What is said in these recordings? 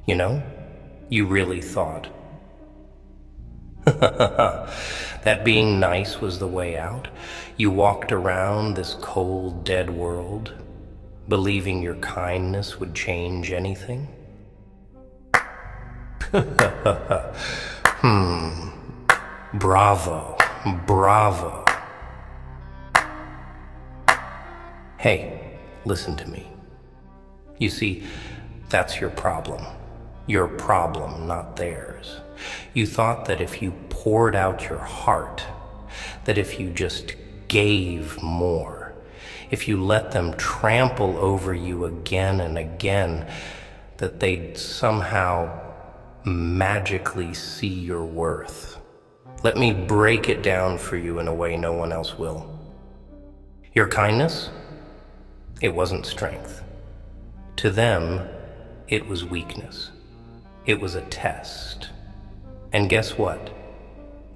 You know, you really thought that being nice was the way out. You walked around this cold, dead world, believing your kindness would change anything. Bravo, bravo. Hey, listen to me. You see, that's your problem. Your problem, not theirs. You thought that if you poured out your heart, that if you just gave more, if you let them trample over you again and again, that they'd somehow magically see your worth. Let me break it down for you in a way no one else will. Your kindness, it wasn't strength. To them, it was weakness. It was a test. And guess what?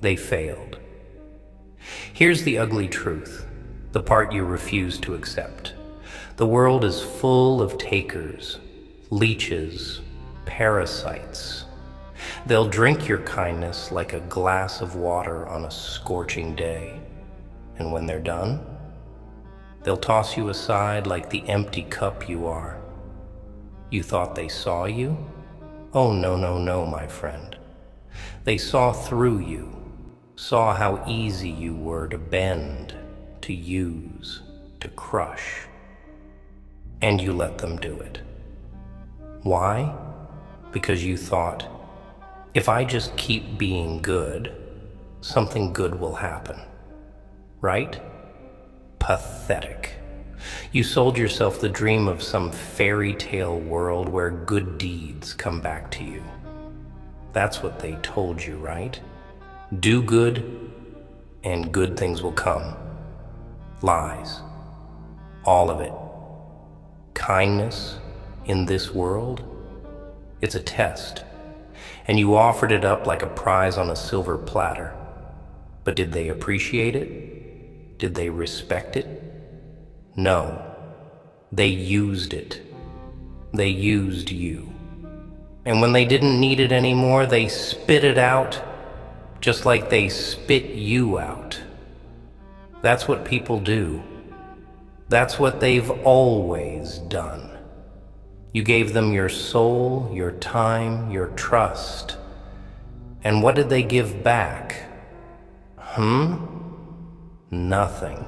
They failed. Here's the ugly truth, the part you refuse to accept. The world is full of takers, leeches, parasites. They'll drink your kindness like a glass of water on a scorching day. And when they're done, they'll toss you aside like the empty cup you are. You thought they saw you? Oh, no, no, no, my friend. They saw through you, saw how easy you were to bend, to use, to crush. And you let them do it. Why? Because you thought, if I just keep being good, something good will happen. Right? Pathetic. You sold yourself the dream of some fairy tale world where good deeds come back to you. That's what they told you, right? Do good, and good things will come. Lies. All of it. Kindness in this world, it's a test. And you offered it up like a prize on a silver platter. But did they appreciate it? Did they respect it? No. They used it. They used you. And when they didn't need it anymore, they spit it out, just like they spit you out. That's what people do. That's what they've always done. You gave them your soul, your time, your trust. And what did they give back? Nothing.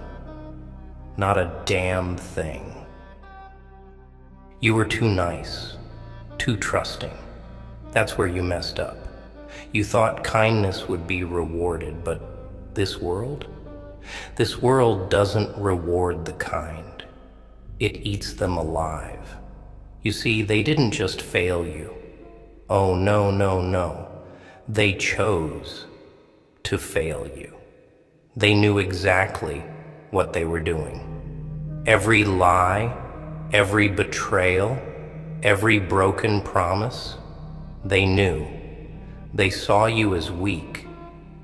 Not a damn thing. You were too nice, too trusting. That's where you messed up. You thought kindness would be rewarded, but this world doesn't reward the kind. It eats them alive. You see, they didn't just fail you. Oh, no, no, no. They chose to fail you. They knew exactly what they were doing. Every lie, every betrayal, every broken promise, they knew. They saw you as weak,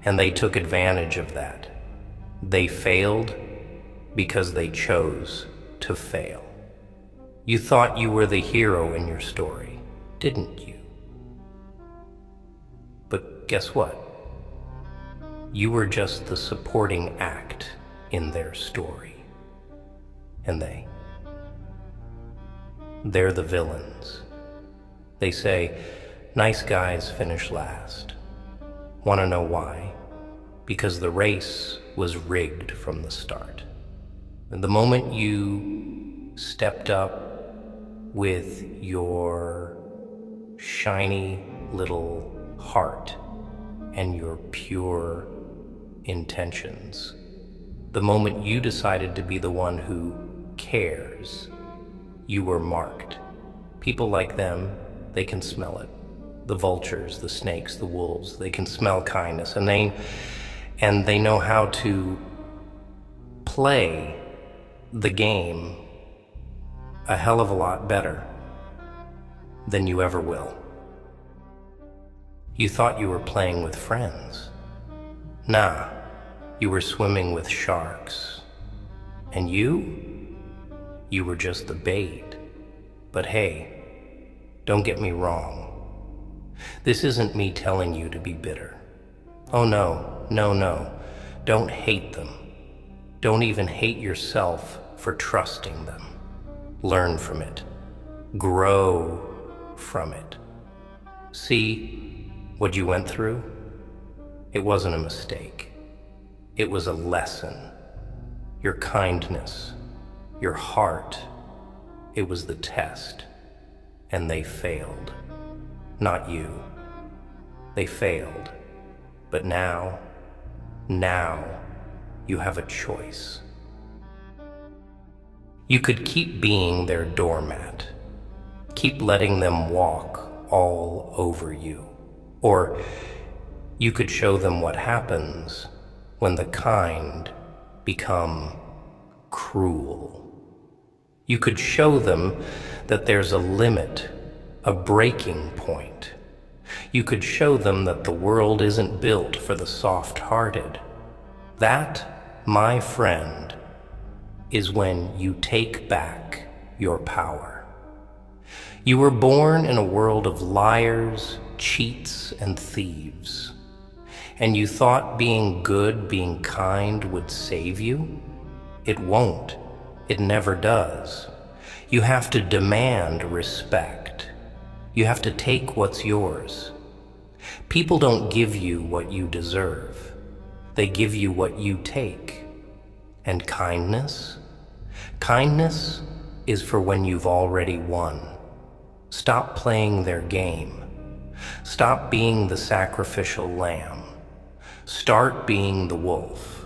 and they took advantage of that. They failed because they chose to fail. You thought you were the hero in your story, didn't you? But guess what? You were just the supporting act in their story. And they're the villains. They say, nice guys finish last. Want to know why? Because the race was rigged from the start. And the moment you stepped up with your shiny little heart and your pure intentions, the moment you decided to be the one who cares, you were marked. People like them, they can smell it. The vultures, the snakes, the wolves, they can smell kindness, and they know how to play the game a hell of a lot better than you ever will. You thought you were playing with friends. Nah, you were swimming with sharks. And you were just the bait. But hey, don't get me wrong. This isn't me telling you to be bitter. Oh no, no, no. Don't hate them. Don't even hate yourself for trusting them. Learn from it. Grow from it. See what you went through? It wasn't a mistake. It was a lesson. Your kindness, your heart, it was the test. And they failed. Not you. They failed. But now you have a choice. You could keep being their doormat. Keep letting them walk all over you. Or you could show them what happens when the kind become cruel. You could show them that there's a limit, a breaking point. You could show them that the world isn't built for the soft-hearted. That, my friend, is when you take back your power. You were born in a world of liars, cheats, and thieves. And you thought being good, being kind would save you? It won't. It never does. You have to demand respect. You have to take what's yours. People don't give you what you deserve. They give you what you take. And kindness? Kindness is for when you've already won. Stop playing their game. Stop being the sacrificial lamb. Start being the wolf.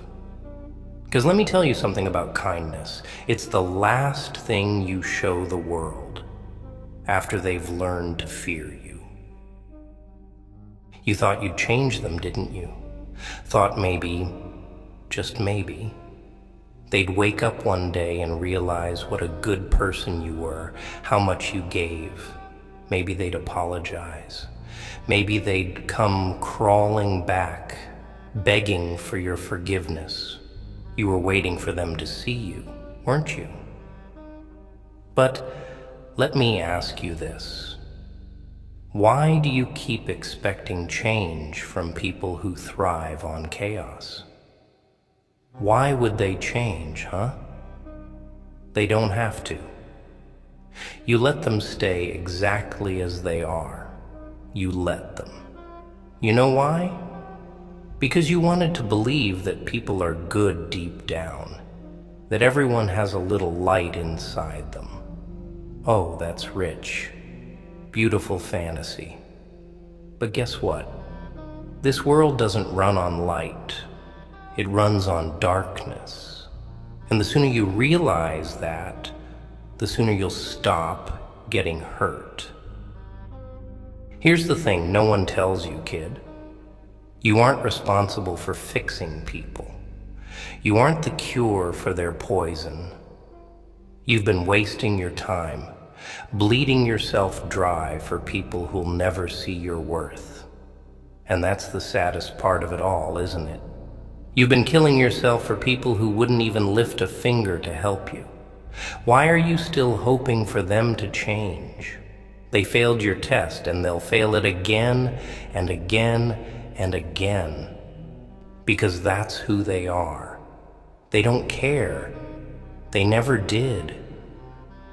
Because let me tell you something about kindness. It's the last thing you show the world after they've learned to fear you. You thought you'd change them, didn't you? Thought maybe, just maybe, they'd wake up one day and realize what a good person you were, how much you gave. Maybe they'd apologize. Maybe they'd come crawling back, begging for your forgiveness. You were waiting for them to see you, weren't you? But let me ask you this. Why do you keep expecting change from people who thrive on chaos? Why would they change, huh? They don't have to. You let them stay exactly as they are. You let them. You know why? Because you wanted to believe that people are good deep down, that everyone has a little light inside them. Oh, that's rich. Beautiful fantasy. But guess what? This world doesn't run on light. It runs on darkness. And the sooner you realize that, the sooner you'll stop getting hurt. Here's the thing no one tells you, kid. You aren't responsible for fixing people. You aren't the cure for their poison. You've been wasting your time, bleeding yourself dry for people who'll never see your worth. And that's the saddest part of it all, isn't it? You've been killing yourself for people who wouldn't even lift a finger to help you. Why are you still hoping for them to change? They failed your test, and they'll fail it again and again and again. Because that's who they are. They don't care. They never did.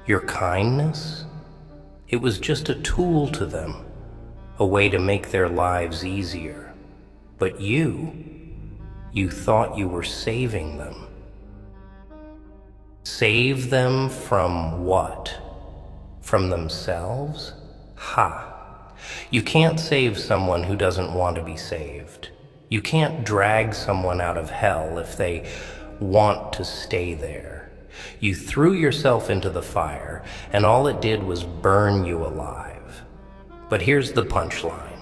Your kindness? It was just a tool to them, a way to make their lives easier. But you thought you were saving them. Save them from what? From themselves? Ha! You can't save someone who doesn't want to be saved. You can't drag someone out of hell if they want to stay there. You threw yourself into the fire, and all it did was burn you alive. But here's the punchline.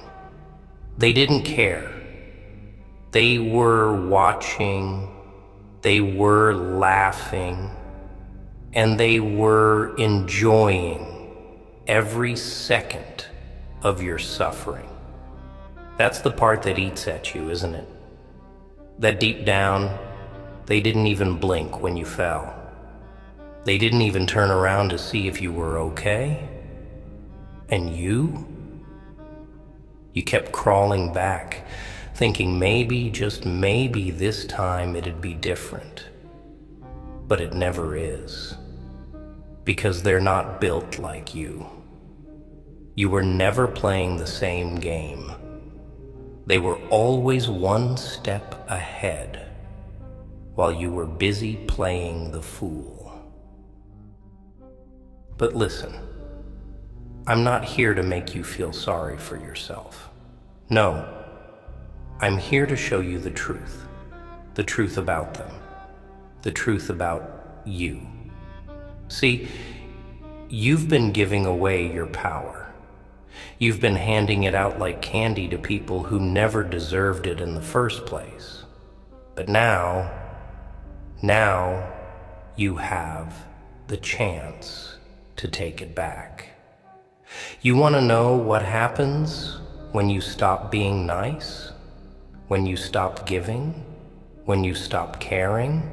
They didn't care. They were watching, they were laughing, and they were enjoying every second of your suffering. That's the part that eats at you, isn't it? That deep down, they didn't even blink when you fell. They didn't even turn around to see if you were okay. And You kept crawling back, thinking maybe, just maybe this time it'd be different. But it never is. Because they're not built like you. You were never playing the same game. They were always one step ahead, while you were busy playing the fool. But listen, I'm not here to make you feel sorry for yourself. No, I'm here to show you the truth about them, the truth about you. See, you've been giving away your power. You've been handing it out like candy to people who never deserved it in the first place. But now you have the chance to take it back. You want to know what happens when you stop being nice? When you stop giving? When you stop caring?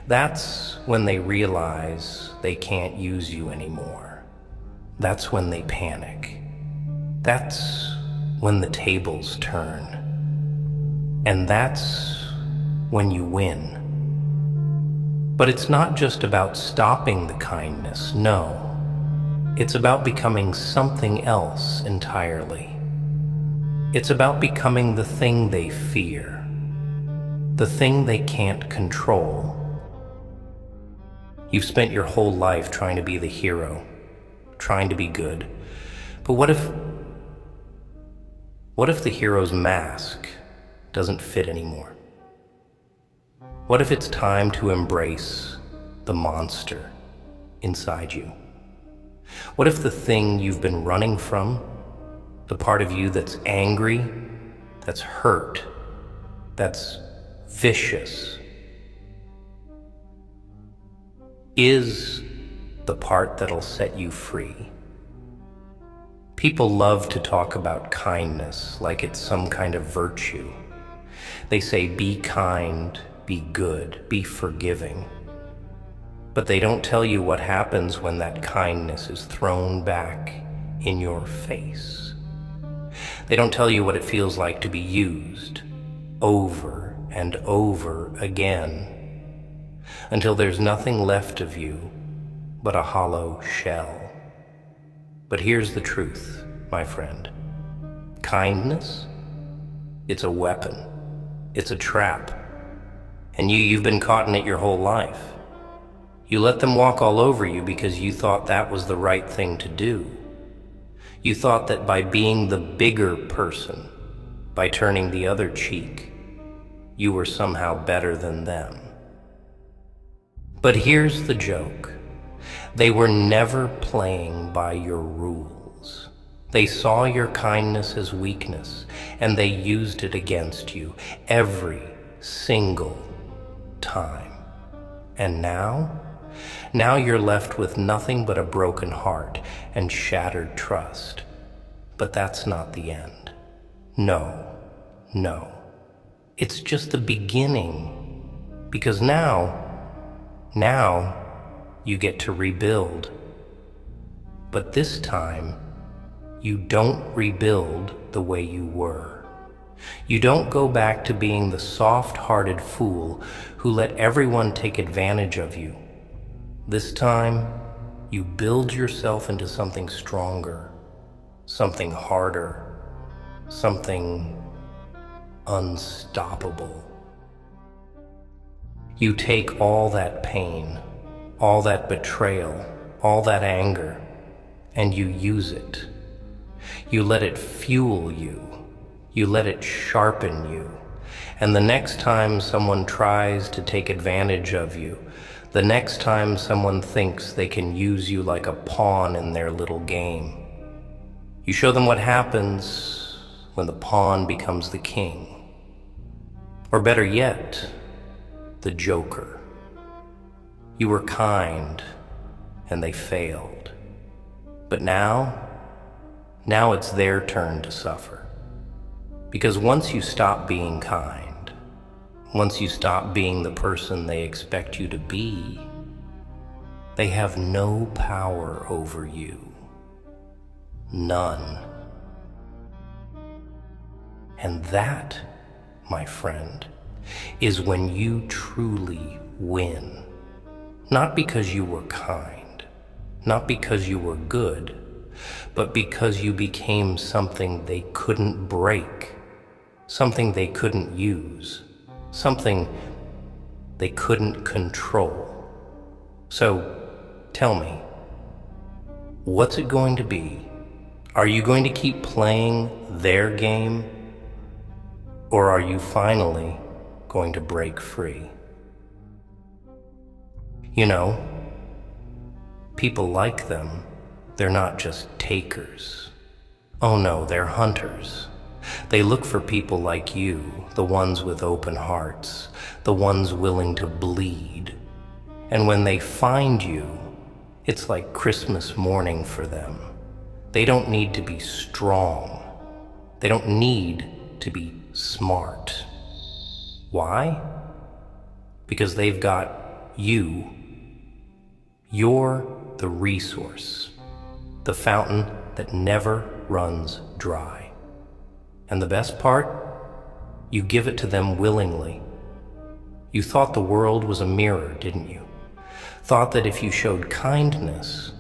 That's when they realize they can't use you anymore. That's when they panic. That's when the tables turn. And that's when you win. But it's not just about stopping the kindness, no. It's about becoming something else entirely. It's about becoming the thing they fear, the thing they can't control. You've spent your whole life trying to be the hero, trying to be good. But what if the hero's mask doesn't fit anymore? What if it's time to embrace the monster inside you? What if the thing you've been running from, the part of you that's angry, that's hurt, that's vicious, is the part that'll set you free? People love to talk about kindness like it's some kind of virtue. They say, be kind, be good, be forgiving. But they don't tell you what happens when that kindness is thrown back in your face. They don't tell you what it feels like to be used over and over again until there's nothing left of you but a hollow shell. But here's the truth, my friend. Kindness, it's a weapon. It's a trap. And you've been caught in it your whole life. You let them walk all over you because you thought that was the right thing to do. You thought that by being the bigger person, by turning the other cheek, you were somehow better than them. But here's the joke. They were never playing by your rules. They saw your kindness as weakness, and they used it against you every single time. And now you're left with nothing but a broken heart and shattered trust. But that's not the end. No. It's just the beginning. Because now you get to rebuild. But this time, you don't rebuild the way you were. You don't go back to being the soft-hearted fool who let everyone take advantage of you. This time, you build yourself into something stronger, something harder, something unstoppable. You take all that pain, all that betrayal, all that anger, and you use it. You let it fuel you. You let it sharpen you. And the next time someone tries to take advantage of you, the next time someone thinks they can use you like a pawn in their little game, you show them what happens when the pawn becomes the king. Or better yet, the joker. You were kind, and they failed. But now it's their turn to suffer. Because once you stop being kind, once you stop being the person they expect you to be, they have no power over you. None. And that, my friend, is when you truly win. Not because you were kind, not because you were good, but because you became something they couldn't break, something they couldn't use, something they couldn't control. So, tell me, what's it going to be? Are you going to keep playing their game? Or are you finally going to break free? You know, people like them, they're not just takers. Oh no, they're hunters. They look for people like you, the ones with open hearts, the ones willing to bleed. And when they find you, it's like Christmas morning for them. They don't need to be strong. They don't need to be smart. Why? Because they've got you. You're the resource, the fountain that never runs dry. And the best part? You give it to them willingly. You thought the world was a mirror, didn't you? Thought that if you showed kindness,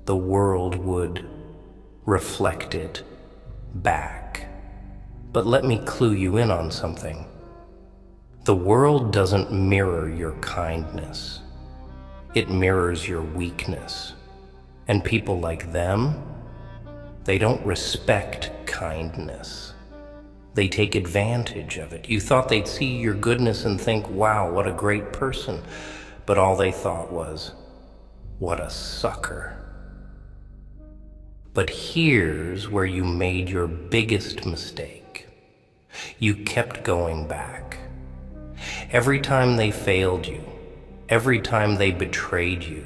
the world would reflect it back. But let me clue you in on something. The world doesn't mirror your kindness. It mirrors your weakness. And people like them, they don't respect kindness. They take advantage of it. You thought they'd see your goodness and think, wow, what a great person. But all they thought was, what a sucker. But here's where you made your biggest mistake. You kept going back. Every time they failed you, every time they betrayed you,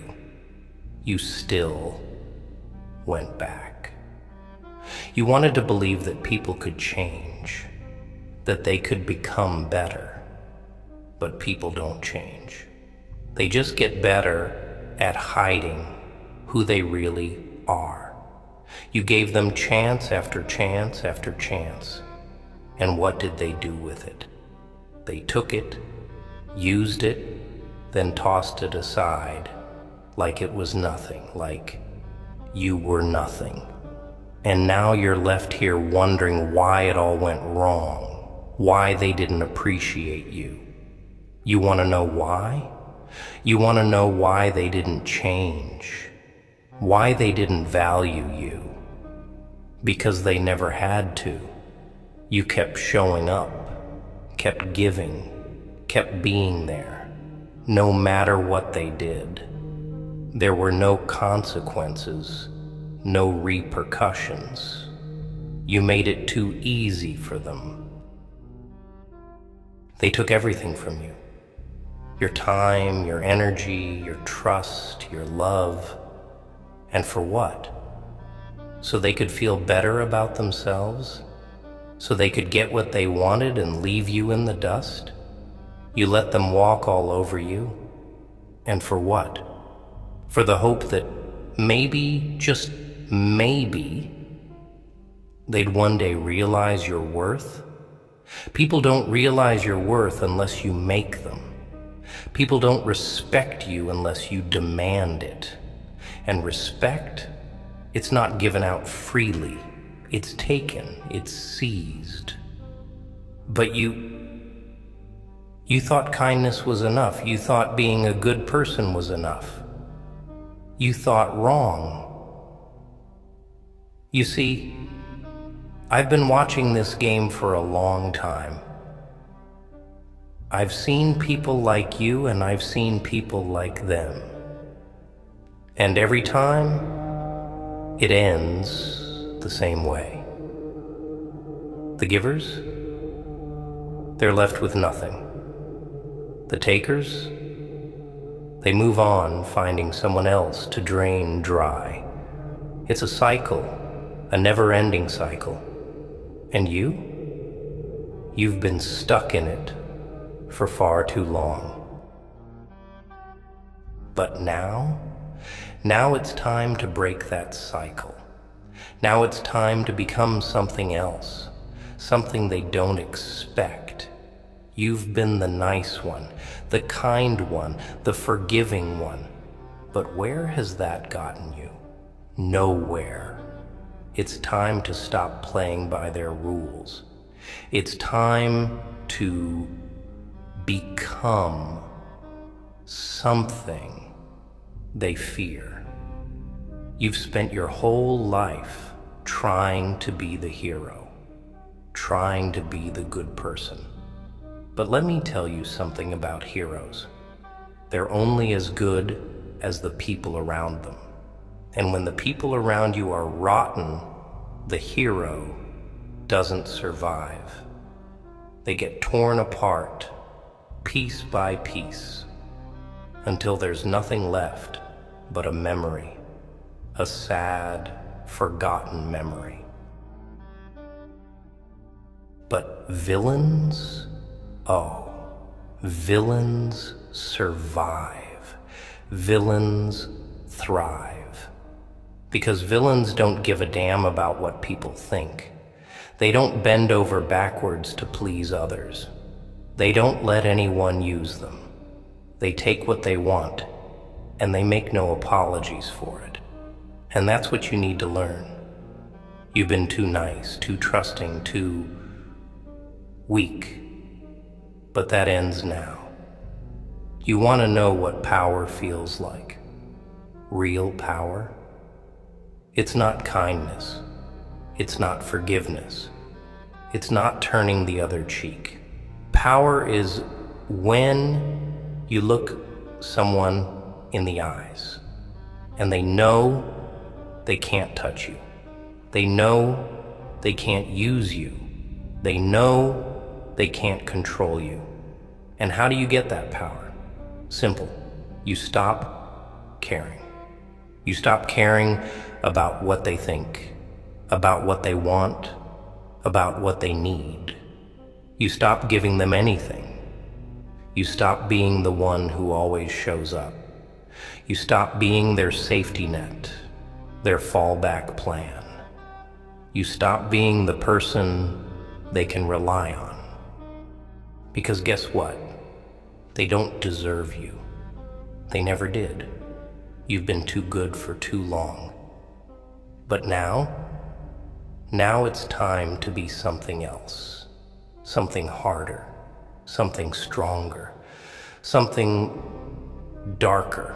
you still went back. You wanted to believe that people could change, that they could become better. But people don't change. They just get better at hiding who they really are. You gave them chance after chance after chance. And what did they do with it? They took it, used it, then tossed it aside like it was nothing, like you were nothing. And now you're left here wondering why it all went wrong, why they didn't appreciate you. You want to know why? You want to know why they didn't change, why they didn't value you. Because they never had to. You kept showing up, kept giving, kept being there, no matter what they did. There were no consequences, no repercussions. You made it too easy for them. They took everything from you. Your time, your energy, your trust, your love. And for what? So they could feel better about themselves? So they could get what they wanted and leave you in the dust? You let them walk all over you? And for what? For the hope that maybe, just maybe, they'd one day realize your worth? People don't realize your worth unless you make them. People don't respect you unless you demand it. And respect, it's not given out freely. It's taken, it's seized. But you thought kindness was enough. You thought being a good person was enough. You thought wrong. You see, I've been watching this game for a long time. I've seen people like you and I've seen people like them. And every time, it ends the same way. The givers, they're left with nothing. The takers, they move on, finding someone else to drain dry. It's a cycle, a never-ending cycle. And you've been stuck in it for far too long. But now it's time to break that cycle. Now it's time to become something else. something they don't expect. You've been the nice one, the kind one, the forgiving one. But where has that gotten you? Nowhere. It's time to stop playing by their rules. It's time to become something they fear. You've spent your whole life trying to be the hero, trying to be the good person. But let me tell you something about heroes. They're only as good as the people around them. And when the people around you are rotten, the hero doesn't survive. They get torn apart, piece by piece, until there's nothing left but a memory, a sad, forgotten memory. But villains? Oh, villains survive. Villains thrive. Because villains don't give a damn about what people think. They don't bend over backwards to please others. They don't let anyone use them. They take what they want, and they make no apologies for it. And that's what you need to learn. You've been too nice, too trusting, too weak. But that ends now. You want to know what power feels like? Real power? It's not kindness. It's not forgiveness. It's not turning the other cheek. Power is when you look someone in the eyes and they know they can't touch you. They know they can't use you. They know they can't control you. And how do you get that power? Simple. You stop caring. You stop caring about what they think, about what they want, about what they need. You stop giving them anything. You stop being the one who always shows up. You stop being their safety net, their fallback plan. You stop being the person they can rely on. Because guess what? They don't deserve you. They never did. You've been too good for too long. But now it's time to be something else. Something harder, something stronger, something darker.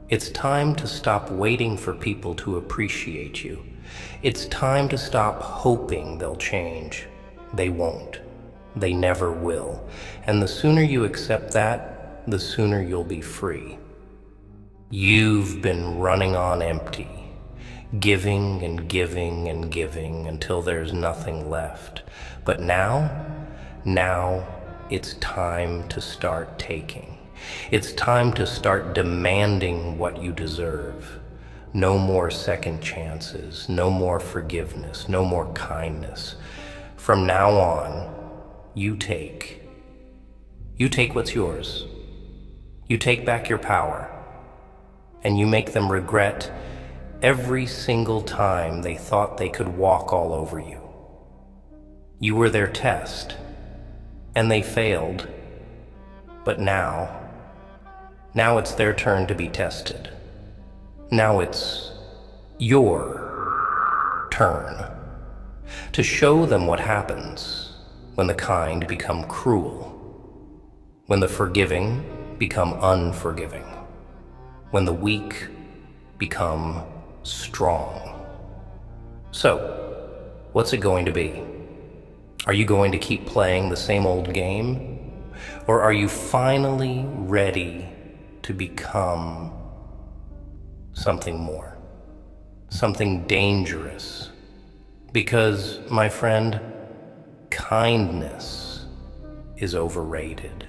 It's time to stop waiting for people to appreciate you. It's time to stop hoping they'll change. They won't. They never will. And the sooner you accept that, the sooner you'll be free. You've been running on empty, giving and giving and giving until there's nothing left. But now it's time to start taking. It's time to start demanding what you deserve. No more second chances, no more forgiveness, no more kindness. From now on, you take what's yours. You take back your power, and you make them regret every single time they thought they could walk all over you. You were their test, and they failed. But now it's their turn to be tested. Now it's your turn to show them what happens when the kind become cruel, when the forgiving become unforgiving, when the weak become strong. So, what's it going to be? Are you going to keep playing the same old game? Or are you finally ready to become something more? Something dangerous? Because, my friend, kindness is overrated.